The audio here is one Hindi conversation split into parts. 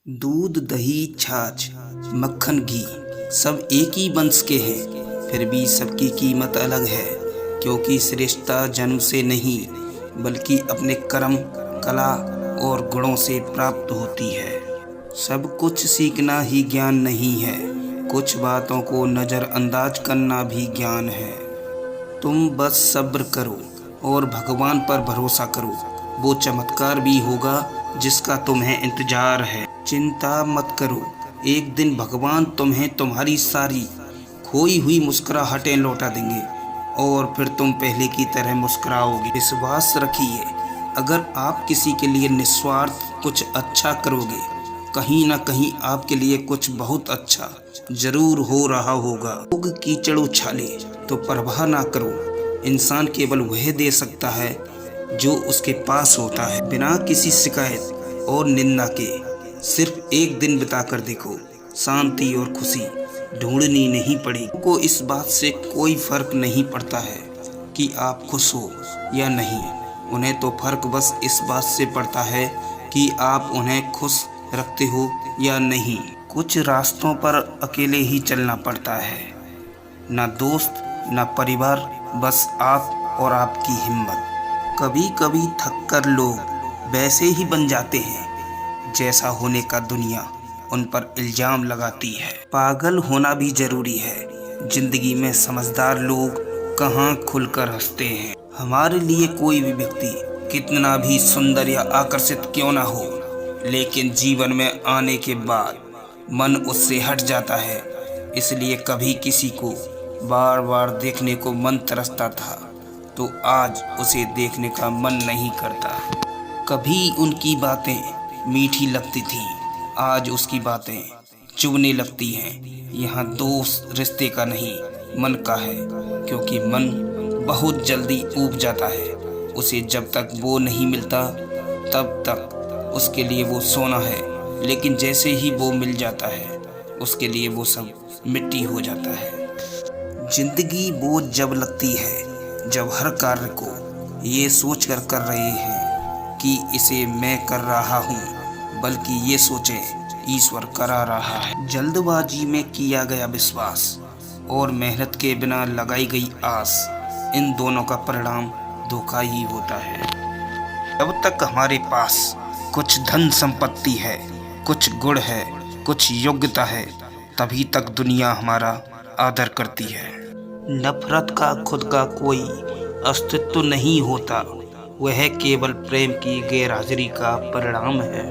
दूध, दही, छाछ, मक्खन, घी सब एक ही वंश के हैं, फिर भी सबकी कीमत अलग है। क्योंकि श्रेष्ठता जन्म से नहीं बल्कि अपने कर्म, कला और गुणों से प्राप्त होती है। सब कुछ सीखना ही ज्ञान नहीं है, कुछ बातों को नज़रअंदाज करना भी ज्ञान है। तुम बस सब्र करो और भगवान पर भरोसा करो, वो चमत्कार भी होगा जिसका तुम्हें इंतजार है। चिंता मत करो, एक दिन भगवान तुम्हें तुम्हारी सारी खोई हुई मुस्कुराहटें लौटा देंगे और फिर तुम पहले की तरह मुस्कुराओगे। विश्वास रखिए, अगर आप किसी के लिए निस्वार्थ कुछ अच्छा करोगे, कहीं ना कहीं आपके लिए कुछ बहुत अच्छा जरूर हो रहा होगा। लोग कीचड़ उछाले तो परवाह ना करो, इंसान केवल वह दे सकता है जो उसके पास होता है। बिना किसी शिकायत और निंदा के सिर्फ एक दिन बिता कर देखो, शांति और खुशी ढूंढनी नहीं पड़ेगी। को इस बात से कोई फर्क नहीं पड़ता है कि आप खुश हो या नहीं, उन्हें तो फर्क बस इस बात से पड़ता है कि आप उन्हें खुश रखते हो या नहीं। कुछ रास्तों पर अकेले ही चलना पड़ता है, ना दोस्त ना परिवार, बस आप और आपकी हिम्मत। कभी कभी थक कर लोग वैसे ही बन जाते हैं जैसा होने का दुनिया उन पर इल्जाम लगाती है। पागल होना भी जरूरी है, जिंदगी में समझदार लोग कहाँ खुलकर हंसते हैं। हमारे लिए कोई भी व्यक्ति कितना भी सुंदर या आकर्षित क्यों ना हो, लेकिन जीवन में आने के बाद मन उससे हट जाता है। इसलिए कभी किसी को बार बार देखने को मन तरसता था तो आज उसे देखने का मन नहीं करता। कभी उनकी बातें मीठी लगती थी, आज उसकी बातें चुभने लगती हैं। यहाँ दोस्त रिश्ते का नहीं मन का है, क्योंकि मन बहुत जल्दी ऊब जाता है। उसे जब तक वो नहीं मिलता तब तक उसके लिए वो सोना है, लेकिन जैसे ही वो मिल जाता है उसके लिए वो सब मिट्टी हो जाता है। जिंदगी बोझ जब लगती है जब हर कार्य को ये सोच कर रहे हैं कि इसे मैं कर रहा हूँ, बल्कि ये सोचें ईश्वर करा रहा है। जल्दबाजी में किया गया विश्वास और मेहनत के बिना लगाई गई आस, इन दोनों का परिणाम धोखा ही होता है। जब तक हमारे पास कुछ धन संपत्ति है, कुछ गुण है, कुछ योग्यता है, तभी तक दुनिया हमारा आदर करती है। नफरत का खुद का कोई अस्तित्व नहीं होता, वह केवल प्रेम की गैरहाजिरी का परिणाम है।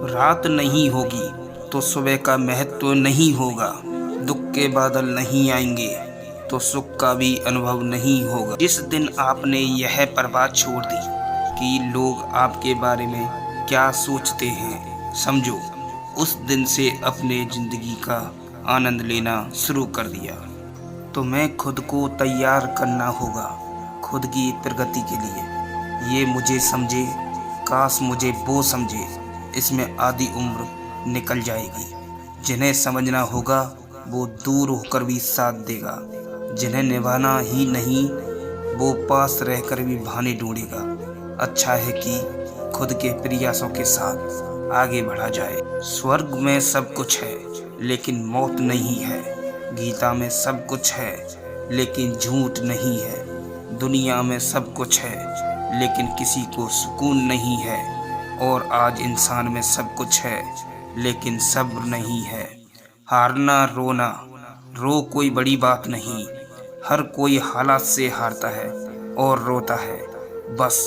रात नहीं होगी तो सुबह का महत्व नहीं होगा, दुख के बादल नहीं आएंगे तो सुख का भी अनुभव नहीं होगा। जिस दिन आपने यह परवाह छोड़ दी कि लोग आपके बारे में क्या सोचते हैं, समझो उस दिन से अपने जिंदगी का आनंद लेना शुरू कर दिया। तुम्हें खुद को तैयार करना होगा खुद की प्रगति के लिए। ये मुझे समझे, काश मुझे वो समझे, इसमें आधी उम्र निकल जाएगी। जिन्हें समझना होगा वो दूर होकर भी साथ देगा, जिन्हें निभाना ही नहीं वो पास रहकर भी बहाने ढूंढेगा। अच्छा है कि खुद के प्रयासों के साथ आगे बढ़ा जाए। स्वर्ग में सब कुछ है लेकिन मौत नहीं है, गीता में सब कुछ है लेकिन झूठ नहीं है, दुनिया में सब कुछ है लेकिन किसी को सुकून नहीं है, और आज इंसान में सब कुछ है लेकिन सब्र नहीं है। हारना रोना रो कोई बड़ी बात नहीं, हर कोई हालात से हारता है और रोता है। बस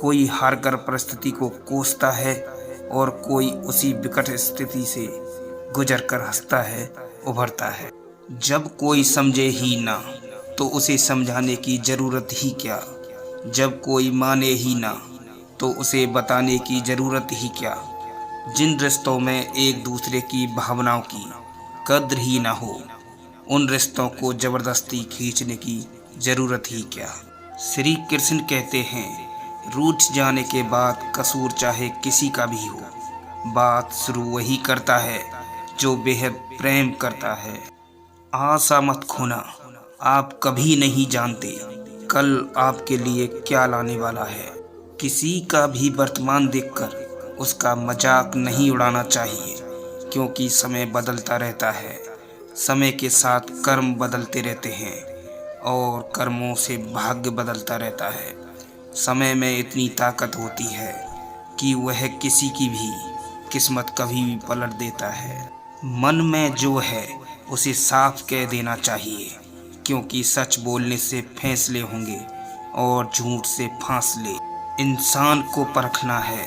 कोई हारकर परिस्थिति को कोसता है और कोई उसी विकट स्थिति से गुजर कर हंसता है, उभरता है। जब कोई समझे ही ना तो उसे समझाने की ज़रूरत ही क्या, जब कोई माने ही ना तो उसे बताने की ज़रूरत ही क्या। जिन रिश्तों में एक दूसरे की भावनाओं की कद्र ही ना हो, उन रिश्तों को ज़बरदस्ती खींचने की ज़रूरत ही क्या। श्री कृष्ण कहते हैं, रूठ जाने के बाद कसूर चाहे किसी का भी हो, बात शुरू वही करता है जो बेहद प्रेम करता है। आशा मत खोना, आप कभी नहीं जानते कल आपके लिए क्या लाने वाला है। किसी का भी वर्तमान देखकर उसका मजाक नहीं उड़ाना चाहिए, क्योंकि समय बदलता रहता है। समय के साथ कर्म बदलते रहते हैं और कर्मों से भाग्य बदलता रहता है। समय में इतनी ताकत होती है कि वह किसी की भी किस्मत कभी भी पलट देता है। मन में जो है उसे साफ कह देना चाहिए, क्योंकि सच बोलने से फैसले होंगे और झूठ से फासले। इंसान को परखना है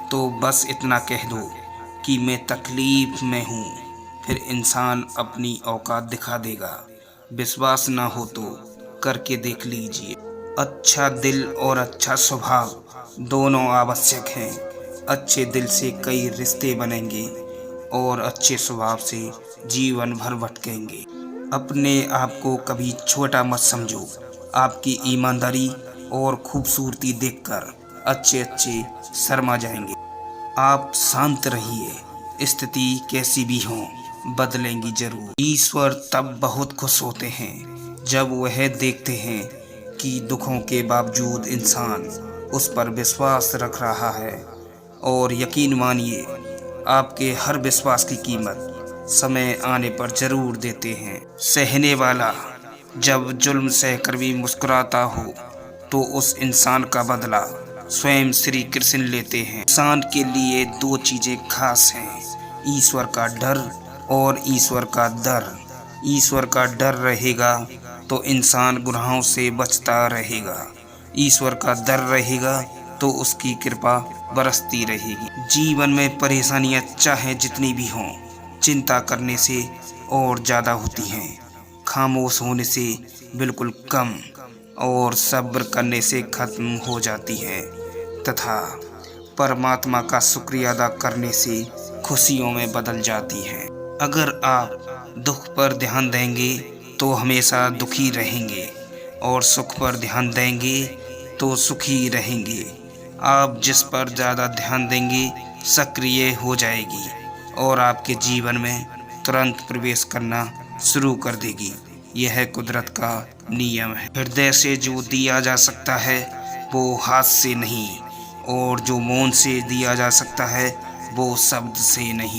तो बस इतना कह दो कि मैं तकलीफ में हूँ, फिर इंसान अपनी औकात दिखा देगा। विश्वास ना हो तो करके देख लीजिए। अच्छा दिल और अच्छा स्वभाव दोनों आवश्यक हैं। अच्छे दिल से कई रिश्ते बनेंगे और अच्छे स्वभाव से जीवन भर भटकेंगे। अपने आप को कभी छोटा मत समझो। आपकी ईमानदारी और खूबसूरती देखकर अच्छे शर्मा जाएंगे। आप शांत रहिए, स्थिति कैसी भी हो बदलेंगी जरूर। ईश्वर तब बहुत खुश होते हैं जब वह देखते हैं कि दुखों के बावजूद इंसान उस पर विश्वास रख रहा है। और यकीन मानिए, आपके हर विश्वास की कीमत समय आने पर जरूर देते हैं। सहने वाला जब जुल्म सहकर भी मुस्कुराता हो तो उस इंसान का बदला स्वयं श्री कृष्ण लेते हैं। इंसान के लिए दो चीजें खास हैं, ईश्वर का डर और ईश्वर का दर। ईश्वर का डर रहेगा तो इंसान गुनाहों से बचता रहेगा। ईश्वर का डर रहेगा तो उसकी कृपा बरसती रहेगी। जीवन में परेशानियां चाहे जितनी भी हों, चिंता करने से और ज़्यादा होती हैं, खामोश होने से बिल्कुल कम और सब्र करने से खत्म हो जाती है, तथा परमात्मा का शुक्रिया अदा करने से खुशियों में बदल जाती है। अगर आप दुख पर ध्यान देंगे तो हमेशा दुखी रहेंगे और सुख पर ध्यान देंगे तो सुखी रहेंगे। आप जिस पर ज़्यादा ध्यान देंगे सक्रिय हो जाएगी और आपके जीवन में तुरंत प्रवेश करना शुरू कर देगी। यह कुदरत का नियम है। हृदय से जो दिया जा सकता है वो हाथ से नहीं, और जो मौन से दिया जा सकता है वो शब्द से नहीं।